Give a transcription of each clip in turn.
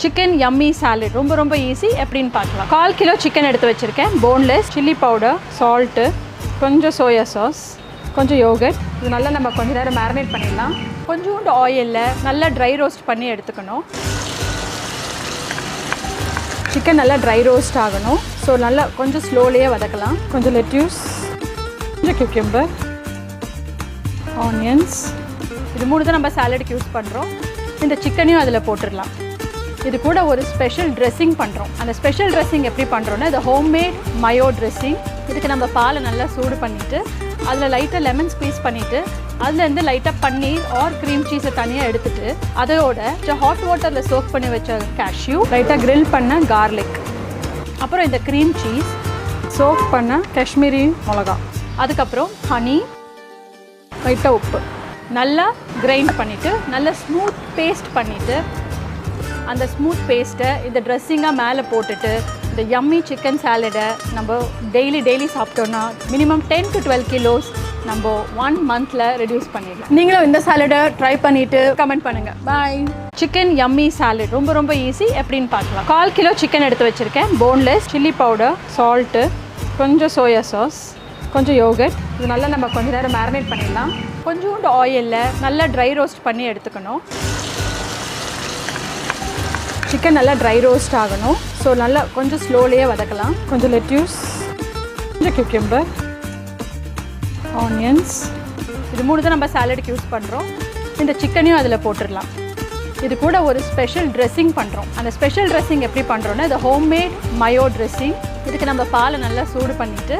Chicken yummy salad ரொம்ப easy. எப்படின்னு பார்க்கலாம். 1/4 கிலோ சிக்கன் எடுத்து வச்சுருக்கேன். போன்லெஸ், சில்லி பவுடர், சால்ட்டு, கொஞ்சம் சோயா சாஸ், கொஞ்சம் யோகட். இது நல்லா நம்ம கொஞ்சம் நேரம் மேரினேட் பண்ணிடலாம். கொஞ்சோண்டு ஆயிலில் நல்லா ட்ரை ரோஸ்ட் பண்ணி எடுத்துக்கணும். சிக்கன் நல்லா ட்ரை ரோஸ்ட் ஆகணும். ஸோ நல்லா கொஞ்சம் ஸ்லோலியே வதக்கலாம். கொஞ்சம் லெட்யூஸ், கொஞ்சம் குக்கும்பர், ஆனியன்ஸ். இது 3 தான் நம்ம சாலடுக்கு யூஸ் பண்ணுறோம். இந்த சிக்கனையும் அதில் போட்டுடலாம். இது கூட ஒரு ஸ்பெஷல் ட்ரெஸ்ஸிங் பண்ணுறோம். அந்த ஸ்பெஷல் ட்ரெஸ்ஸிங் எப்படி பண்ணுறோன்னா, இது ஹோம்மேட் மயோ ட்ரெஸ்ஸிங். இதுக்கு நம்ம பாலை நல்லா சூடு பண்ணிவிட்டு அதில் லைட்டாக லெமன் ஸ்க்வீஸ் பண்ணிவிட்டு அதுலேருந்து லைட்டாக பன்னீர் ஆர் க்ரீம் சீஸை தனியாக எடுத்துகிட்டு அதோட ஹாட் வாட்டரில் சோக் பண்ணி வச்ச கேஷ்யூ, லைட்டாக கிரில் பண்ண கார்லிக், அப்புறம் இந்த க்ரீம் சீஸ், சோக் பண்ண காஷ்மீரி மிளகா, அதுக்கப்புறம் ஹனி, லைட்டாக உப்பு நல்லா கிரைண்ட் பண்ணிவிட்டு நல்லா ஸ்மூத் பேஸ்ட் பண்ணிவிட்டு அந்த ஸ்மூத் பேஸ்ட்டை இந்த ட்ரெஸ்ஸிங்காக மேலே போட்டுட்டு இந்த யம்மி சிக்கன் சாலடை நம்ம டெய்லி சாப்பிட்டோன்னா மினிமம் 10 to 12 கிலோஸ் நம்ம 1 மந்தில் ரெடியூஸ் பண்ணிடலாம். நீங்களும் இந்த சாலடை ட்ரை பண்ணிவிட்டு கமெண்ட் பண்ணுங்கள். பாய். சிக்கன் யம்மி சாலட் ரொம்ப ஈஸி. எப்படின்னு பார்க்கலாம். 1/4 கிலோ சிக்கன் எடுத்து வச்சுருக்கேன். போன்லெஸ், சில்லி பவுடர், சால்ட்டு, கொஞ்சம் சோயா சாஸ், கொஞ்சம் யோகட். இது நல்லா நம்ம கொஞ்சம் நேரம் மேரினேட் பண்ணிடலாம். கொஞ்சோண்டு ஆயிலில் நல்லா ட்ரை ரோஸ்ட் பண்ணி எடுத்துக்கணும். சிக்கன் நல்லா ட்ரை ரோஸ்ட் ஆகணும். ஸோ நல்லா கொஞ்சம் ஸ்லோலியே வதக்கலாம். கொஞ்சம் லெட்யூஸ், கொஞ்சம் குக்கும்பர், ஆனியன்ஸ். இது 3 தான் நம்ம சாலடுக்கு யூஸ் பண்ணுறோம். இந்த சிக்கனையும் அதில் போட்டுடலாம். இது கூட ஒரு ஸ்பெஷல் ட்ரெஸ்ஸிங் பண்ணுறோம். அந்த ஸ்பெஷல் ட்ரெஸ்ஸிங் எப்படி பண்ணுறோன்னா, இது ஹோம்மேட் மயோ ட்ரெஸ்ஸிங். இதுக்கு நம்ம பாலை நல்லா சூடு பண்ணிவிட்டு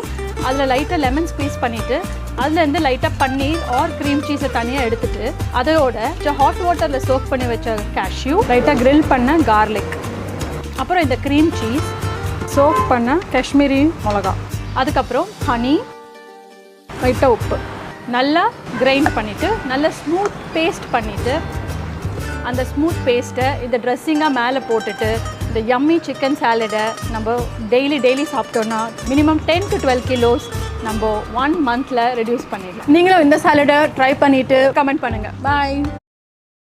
அதில் லைட்டாக லெமன் ஸ்க்வீஸ் பண்ணிவிட்டு அதுலேருந்து லைட்டாக பன்னீர் ஆர் க்ரீம் சீஸை தனியாக எடுத்துகிட்டு அதோட ஹாட் வாட்டரில் சோக் பண்ணி வச்ச கேஷ்யூ, லைட்டாக கிரில் பண்ண கார்லிக், அப்புறம் இந்த க்ரீம் சீஸ், சோக் பண்ண காஷ்மீரி மிளகா, அதுக்கப்புறம் ஹனி, லைட்டாக உப்பு நல்லா கிரைண்ட் பண்ணிவிட்டு நல்லா ஸ்மூத் பேஸ்ட் பண்ணிவிட்டு அந்த ஸ்மூத் பேஸ்ட்டை இந்த ட்ரெஸ்ஸிங்காக மேலே போட்டுட்டு இந்த யம்மி சிக்கன் சாலடை நம்ம டெய்லி சாப்பிட்டோன்னா மினிமம் 10 to 12 கிலோஸ் நம்ம 1 மந்தில் ரெடியூஸ் பண்ணிடலாம். நீங்களும் இந்த சாலடை ட்ரை பண்ணிவிட்டு கமெண்ட் பண்ணுங்கள். பாய்.